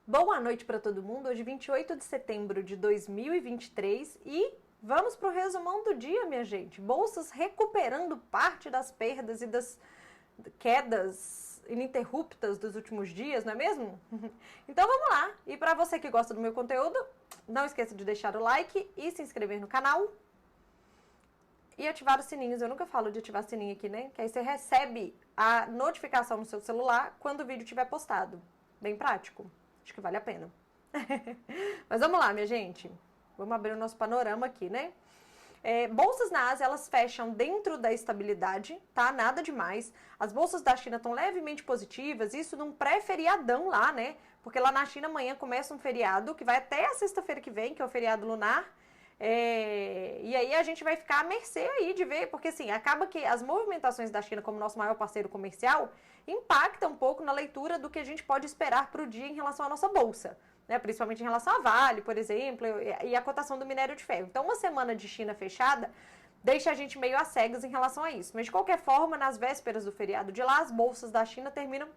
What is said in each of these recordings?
Boa noite para todo mundo, hoje 28 de setembro de 2023 e vamos para o resumão do dia, minha gente. Bolsas recuperando parte das perdas e das quedas ininterruptas dos últimos dias, não é mesmo? Então vamos lá, e para você que gosta do meu conteúdo, não esqueça de deixar o like e se inscrever no canal e ativar os sininhos. Eu nunca falo de ativar sininho aqui, né? Que aí você recebe a notificação no seu celular quando o vídeo estiver postado. Bem prático. Acho que vale a pena. Mas vamos lá, minha gente. Vamos abrir o nosso panorama aqui, né? Bolsas na Ásia, elas fecham dentro da estabilidade, tá? Nada demais. As bolsas da China estão levemente positivas, isso num pré-feriadão lá, né? Porque lá na China amanhã começa um feriado que vai até a sexta-feira que vem, que é o feriado lunar. E aí a gente vai ficar à mercê aí de ver, porque assim, acaba que as movimentações da China como nosso maior parceiro comercial impactam um pouco na leitura do que a gente pode esperar para o dia em relação à nossa bolsa, né? Principalmente em relação à Vale, por exemplo, e a cotação do minério de ferro. Então, uma semana de China fechada deixa a gente meio às cegas em relação a isso. Mas de qualquer forma, nas vésperas do feriado de lá, as bolsas da China terminam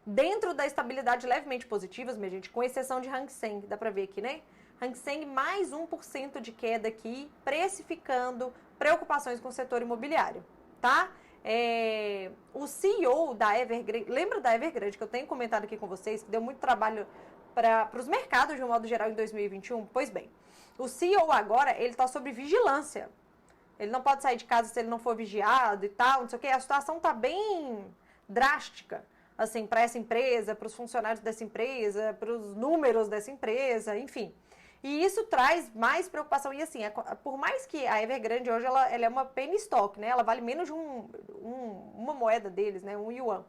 dentro da estabilidade levemente positivas, minha gente, com exceção de Hang Seng, dá pra ver aqui, né? Hang Seng mais 1% de queda aqui, precificando preocupações com o setor imobiliário, tá? O CEO da Evergrande, lembra da Evergrande que eu tenho comentado aqui com vocês, que deu muito trabalho para os mercados de um modo geral em 2021? Pois bem, o CEO agora, ele tá sob vigilância. Ele não pode sair de casa se ele não for vigiado e tal, não sei o que. A situação tá bem drástica, assim, para essa empresa, para os funcionários dessa empresa, para os números dessa empresa, enfim. E isso traz mais preocupação. E assim, por mais que a Evergrande hoje ela é uma penny stock, né? Ela vale menos de uma moeda deles, né? Um yuan.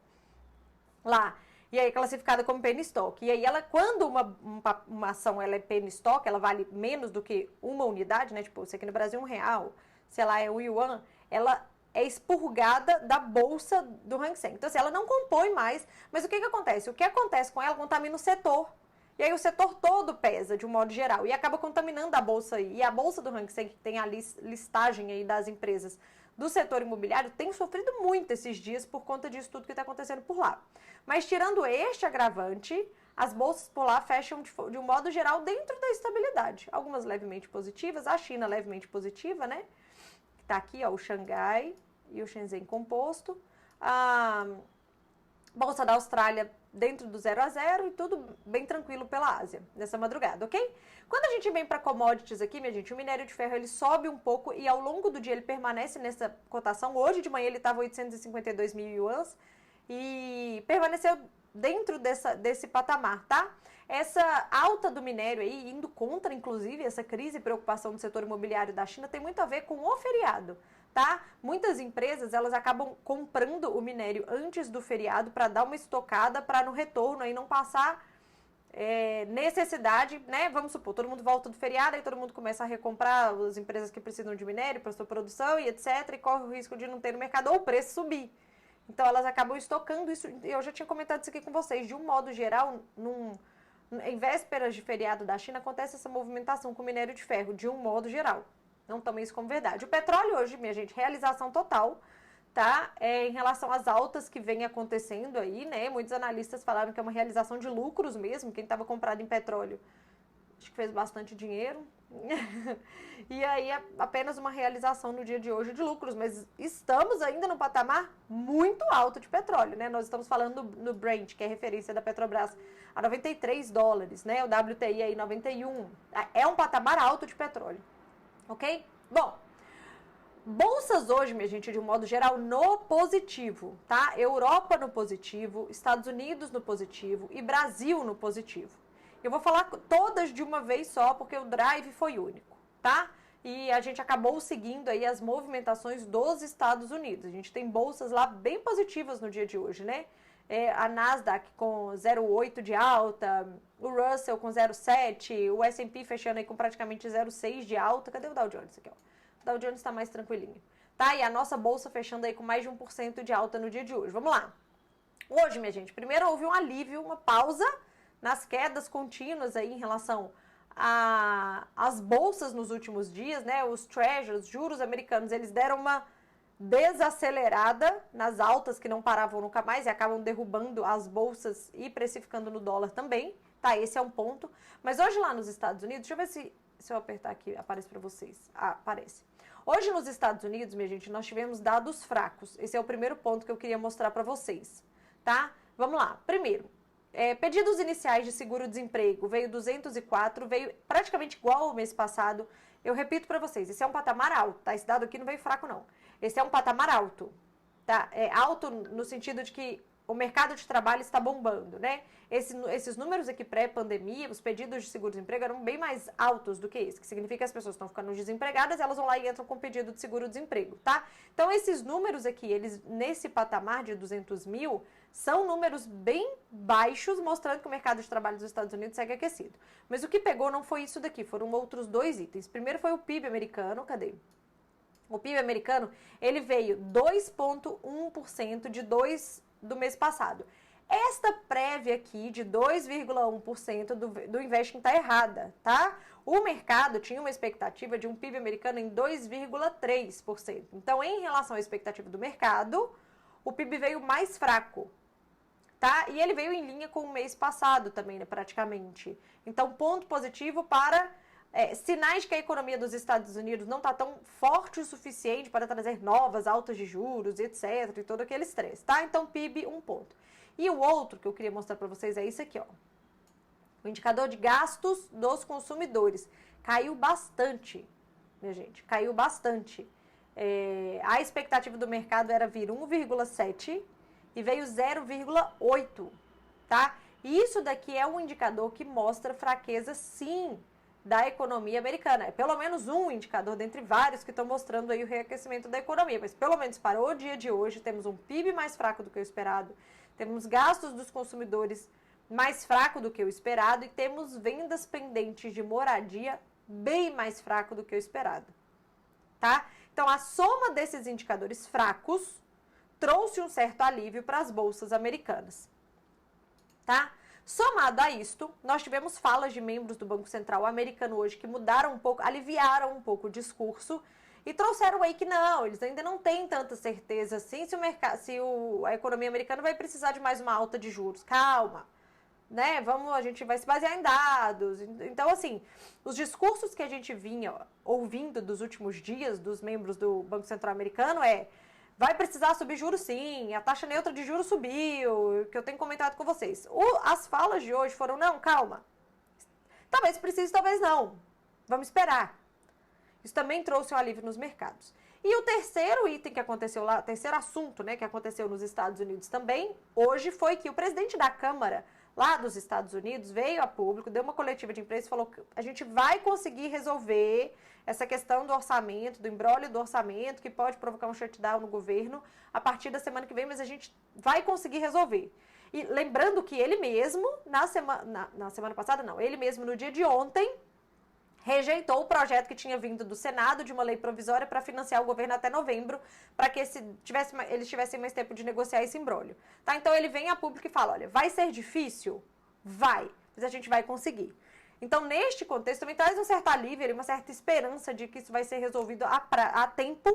Lá. E aí classificada como penny stock. E aí ela, quando uma ação ela é penny stock, ela vale menos do que uma unidade, né? Tipo, isso aqui no Brasil é R$1, sei lá, é um yuan, ela é expurgada da bolsa do Hang Seng. Então assim, ela não compõe mais. Mas o que acontece? O que acontece com ela contamina o setor. E aí o setor todo pesa, de um modo geral, e acaba contaminando a bolsa aí. E a bolsa do Hang Seng, que tem a listagem aí das empresas do setor imobiliário, tem sofrido muito esses dias por conta disso tudo que está acontecendo por lá. Mas tirando este agravante, as bolsas por lá fecham de um modo geral dentro da estabilidade. Algumas levemente positivas, a China levemente positiva, né? Tá aqui, ó, o Xangai e o Shenzhen composto. A bolsa da Austrália dentro do 0 a 0 e tudo bem tranquilo pela Ásia nessa madrugada, ok? Quando a gente vem para commodities aqui, minha gente, o minério de ferro ele sobe um pouco e ao longo do dia ele permanece nessa cotação. Hoje de manhã ele estava 852 mil yuans e permaneceu dentro desse patamar, tá? Essa alta do minério aí, indo contra, inclusive, essa crise e preocupação do setor imobiliário da China, tem muito a ver com o feriado, tá? Muitas empresas, elas acabam comprando o minério antes do feriado para dar uma estocada, para no retorno aí não passar necessidade, né? Vamos supor, todo mundo volta do feriado, aí todo mundo começa a recomprar as empresas que precisam de minério para sua produção e etc, e corre o risco de não ter no mercado ou o preço subir. Então elas acabam estocando isso. Eu já tinha comentado isso aqui com vocês. De um modo geral, em vésperas de feriado da China, acontece essa movimentação com o minério de ferro, de um modo geral. Não tomem isso como verdade. O petróleo hoje, minha gente, realização total, tá? Em relação às altas que vem acontecendo aí, né? Muitos analistas falaram que é uma realização de lucros mesmo. Quem estava comprado em petróleo, acho que fez bastante dinheiro. E aí é apenas uma realização no dia de hoje de lucros, mas estamos ainda no patamar muito alto de petróleo, né? Nós estamos falando no Brent, que é referência da Petrobras, a $93, né? O WTI aí 91. É um patamar alto de petróleo, ok? Bom, bolsas hoje, minha gente, de um modo geral, no positivo, tá? Europa no positivo, Estados Unidos no positivo e Brasil no positivo. Eu vou falar todas de uma vez só, porque o drive foi único, tá? E a gente acabou seguindo aí as movimentações dos Estados Unidos. A gente tem bolsas lá bem positivas no dia de hoje, né? A Nasdaq com 0,8 de alta, o Russell com 0,7, o S&P fechando aí com praticamente 0,6 de alta. Cadê o Dow Jones aqui, ó? O Dow Jones está mais tranquilinho, tá? E a nossa bolsa fechando aí com mais de 1% de alta no dia de hoje. Vamos lá. Hoje, minha gente, primeiro houve um alívio, uma pausa nas quedas contínuas aí em relação às bolsas nos últimos dias, né? Os treasuries, juros americanos, eles deram uma desacelerada nas altas que não paravam nunca mais e acabam derrubando as bolsas e precificando no dólar também, tá? Esse é um ponto. Mas hoje lá nos Estados Unidos, deixa eu ver se eu apertar aqui, aparece para vocês. Ah, aparece. Hoje nos Estados Unidos, minha gente, nós tivemos dados fracos. Esse é o primeiro ponto que eu queria mostrar para vocês, tá? Vamos lá. Primeiro, pedidos iniciais de seguro-desemprego veio 204, veio praticamente igual ao mês passado. Eu repito para vocês, esse é um patamar alto, tá? Esse dado aqui não veio fraco, não. Esse é um patamar alto, tá? É alto no sentido de que o mercado de trabalho está bombando, né? Esses números aqui pré-pandemia, os pedidos de seguro-desemprego eram bem mais altos do que esse, que significa que as pessoas estão ficando desempregadas, elas vão lá e entram com pedido de seguro-desemprego, tá? Então, esses números aqui, eles nesse patamar de 200 mil, são números bem baixos, mostrando que o mercado de trabalho dos Estados Unidos segue aquecido. Mas o que pegou não foi isso daqui, foram outros dois itens. Primeiro foi o PIB americano, cadê? O PIB americano, ele veio 2,1% do mês passado. Esta prévia aqui de 2,1% do Investing está errada, tá? O mercado tinha uma expectativa de um PIB americano em 2,3%. Então, em relação à expectativa do mercado, o PIB veio mais fraco, tá? E ele veio em linha com o mês passado também, né, praticamente. Então, ponto positivo para sinais de que a economia dos Estados Unidos não está tão forte o suficiente para trazer novas altas de juros, etc, e todo aquele estresse, tá? Então, PIB, 1 ponto. E o outro que eu queria mostrar para vocês é isso aqui, ó. O indicador de gastos dos consumidores caiu bastante, minha gente, caiu bastante. A expectativa do mercado era vir 1,7 e veio 0,8, tá? E isso daqui é um indicador que mostra fraqueza, sim, da economia americana. É pelo menos um indicador dentre vários que estão mostrando aí o reaquecimento da economia, mas pelo menos para o dia de hoje temos um PIB mais fraco do que o esperado, temos gastos dos consumidores mais fraco do que o esperado e temos vendas pendentes de moradia bem mais fraco do que o esperado, tá? Então, a soma desses indicadores fracos trouxe um certo alívio para as bolsas americanas, tá? Somado a isto, nós tivemos falas de membros do Banco Central americano hoje que mudaram um pouco, aliviaram um pouco o discurso e trouxeram aí que não, eles ainda não têm tanta certeza assim se a economia americana vai precisar de mais uma alta de juros. Calma, né? A gente vai se basear em dados. Então, assim, os discursos que a gente vinha ouvindo dos últimos dias dos membros do Banco Central americano vai precisar subir juros sim, a taxa neutra de juros subiu, que eu tenho comentado com vocês. As falas de hoje foram, não, calma, talvez precise, talvez não, vamos esperar. Isso também trouxe um alívio nos mercados. E o terceiro item que aconteceu lá, terceiro assunto, né, que aconteceu nos Estados Unidos também, hoje foi que o presidente da Câmara lá dos Estados Unidos veio a público, deu uma coletiva de imprensa e falou que a gente vai conseguir resolver essa questão do orçamento, do imbróglio do orçamento, que pode provocar um shutdown no governo a partir da semana que vem, mas a gente vai conseguir resolver. E lembrando que ele mesmo, na semana passada, não, ele mesmo no dia de ontem, rejeitou o projeto que tinha vindo do Senado de uma lei provisória para financiar o governo até novembro, para que eles tivessem mais tempo de negociar esse imbróglio. Tá? Então ele vem a público e fala, olha, vai ser difícil? Vai, mas a gente vai conseguir. Então, neste contexto, também traz um certo alívio, uma certa esperança de que isso vai ser resolvido a tempo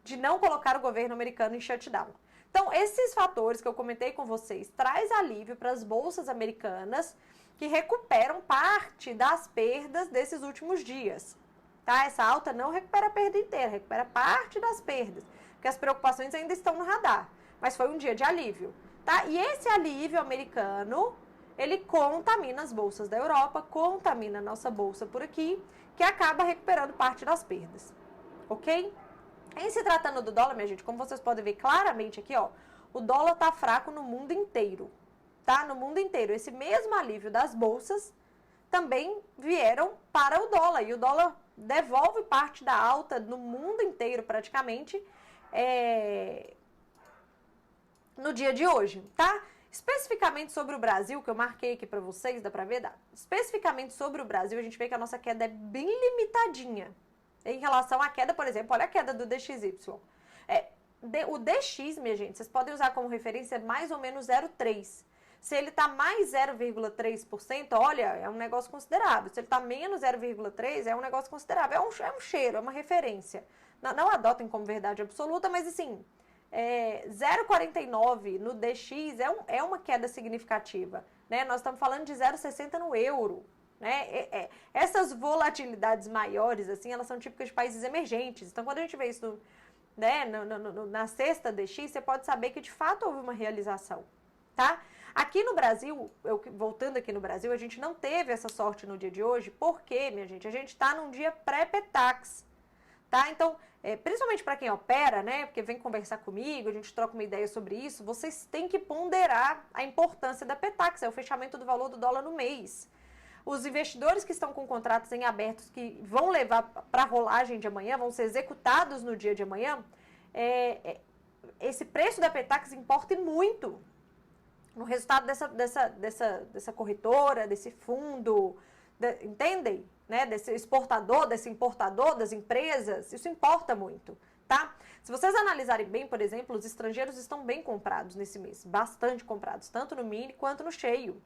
de não colocar o governo americano em shutdown. Então, esses fatores que eu comentei com vocês traz alívio para as bolsas americanas que recuperam parte das perdas desses últimos dias. Tá? Essa alta não recupera a perda inteira, recupera parte das perdas, porque as preocupações ainda estão no radar. Mas foi um dia de alívio. Tá? E esse alívio americano, ele contamina as bolsas da Europa, contamina a nossa bolsa por aqui, que acaba recuperando parte das perdas. Ok? Em se tratando do dólar, minha gente, como vocês podem ver claramente aqui, ó, o dólar tá fraco no mundo inteiro. Tá? No mundo inteiro. Esse mesmo alívio das bolsas também vieram para o dólar. E o dólar devolve parte da alta no mundo inteiro, praticamente, no dia de hoje, tá? Especificamente sobre o Brasil, que eu marquei aqui para vocês, dá para ver? Dá. Especificamente sobre o Brasil, a gente vê que a nossa queda é bem limitadinha. Em relação à queda, por exemplo, olha a queda do DXY. O DX, minha gente, vocês podem usar como referência mais ou menos 0,3. Se ele está mais 0,3%, olha, é um negócio considerável. Se ele está menos 0,3%, é um negócio considerável. É um cheiro, é uma referência. não adotem como verdade absoluta, mas assim, 0,49 no DX é uma queda significativa, né? Nós estamos falando de 0,60 no euro, né? Essas volatilidades maiores, assim, elas são típicas de países emergentes. Então, quando a gente vê isso, né, na sexta DX, você pode saber que de fato houve uma realização, tá? Aqui no Brasil, voltando aqui no Brasil, a gente não teve essa sorte no dia de hoje, porque, minha gente, a gente está num dia pré-Petax, tá? Então, principalmente para quem opera, né, porque vem conversar comigo, a gente troca uma ideia sobre isso, vocês têm que ponderar a importância da Petax, é o fechamento do valor do dólar no mês. Os investidores que estão com contratos em abertos que vão levar para a rolagem de amanhã, vão ser executados no dia de amanhã, esse preço da Petax importa muito no resultado dessa corretora, desse fundo, entendem? Né? Desse exportador, desse importador, das empresas, isso importa muito, tá? Se vocês analisarem bem, por exemplo, os estrangeiros estão bem comprados nesse mês, bastante comprados, tanto no mini quanto no cheio,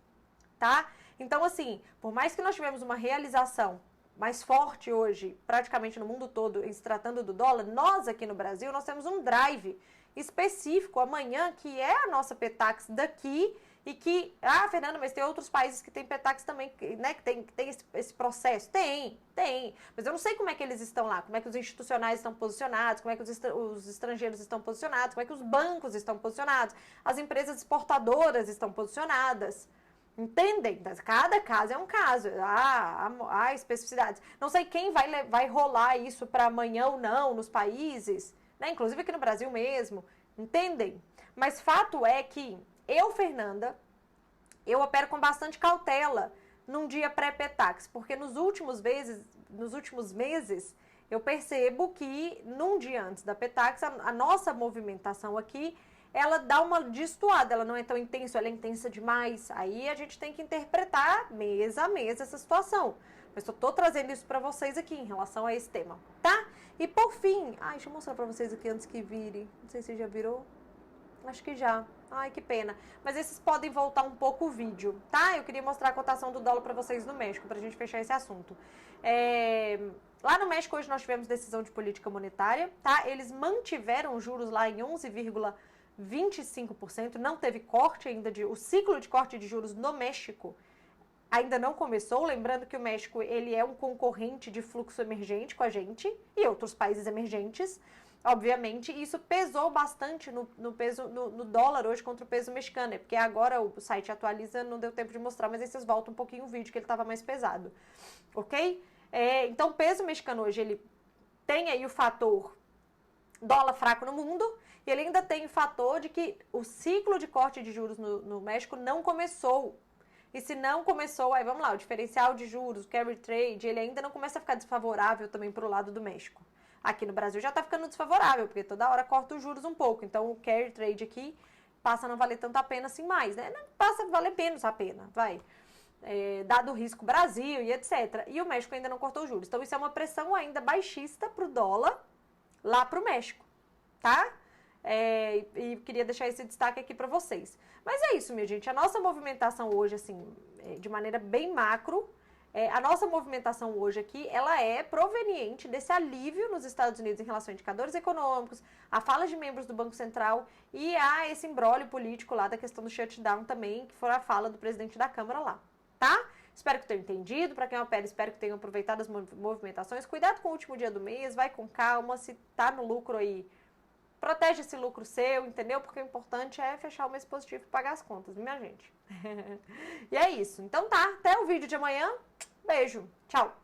tá? Então, assim, por mais que nós tivemos uma realização mais forte hoje, praticamente no mundo todo, em se tratando do dólar, nós aqui no Brasil, nós temos um drive específico amanhã, que é a nossa Petax daqui, e que, Fernanda, mas tem outros países que tem Petax também, né, que tem esse processo. Tem, mas eu não sei como é que eles estão lá, como é que os institucionais estão posicionados, como é que os estrangeiros estão posicionados, como é que os bancos estão posicionados, as empresas exportadoras estão posicionadas. Entendem? Cada caso é um caso. Há especificidades. Não sei quem vai rolar isso para amanhã ou não nos países, né? Inclusive aqui no Brasil mesmo. Entendem? Mas fato é que eu, Fernanda, eu opero com bastante cautela num dia pré-Petax, porque nos últimos meses, eu percebo que num dia antes da Petax, a nossa movimentação aqui, ela dá uma destoada, ela não é tão intensa, ela é intensa demais. Aí a gente tem que interpretar mês a mês essa situação. Mas eu tô trazendo isso para vocês aqui em relação a esse tema, tá? E por fim, deixa eu mostrar para vocês aqui antes que vire. Não sei se já virou. Acho que já. Ai, que pena. Mas esses podem voltar um pouco o vídeo, tá? Eu queria mostrar a cotação do dólar para vocês no México, pra gente fechar esse assunto. Lá no México hoje nós tivemos decisão de política monetária, tá? Eles mantiveram os juros lá em 11,25%, não teve corte ainda, o ciclo de corte de juros no México ainda não começou, lembrando que o México ele é um concorrente de fluxo emergente com a gente e outros países emergentes, obviamente, e isso pesou bastante no dólar hoje contra o peso mexicano, porque agora o site atualiza, não deu tempo de mostrar, mas aí vocês voltam um pouquinho o vídeo que ele estava mais pesado, ok? Então o peso mexicano hoje ele tem aí o fator dólar fraco no mundo, e ele ainda tem o fator de que o ciclo de corte de juros no México não começou. E se não começou, aí vamos lá, o diferencial de juros, o carry trade, ele ainda não começa a ficar desfavorável também para o lado do México. Aqui no Brasil já está ficando desfavorável, porque toda hora corta os juros um pouco. Então o carry trade aqui passa a não valer tanto a pena assim mais, né? Não passa a valer menos a pena, vai. Dado o risco Brasil e etc. E o México ainda não cortou os juros. Então isso é uma pressão ainda baixista para o dólar lá para o México, tá? E queria deixar esse destaque aqui para vocês. Mas é isso, minha gente. A nossa movimentação hoje, assim, de maneira bem macro, a nossa movimentação hoje aqui, ela é proveniente desse alívio nos Estados Unidos em relação a indicadores econômicos, a fala de membros do Banco Central e a esse imbróglio político lá da questão do shutdown também, que foi a fala do presidente da Câmara lá, tá? Espero que tenham entendido. Para quem opera, espero que tenham aproveitado as movimentações. Cuidado com o último dia do mês, vai com calma. Se tá no lucro aí, protege esse lucro seu, entendeu? Porque o importante é fechar o mês positivo e pagar as contas, minha gente. E é isso. Então tá, até o vídeo de amanhã. Beijo. Tchau.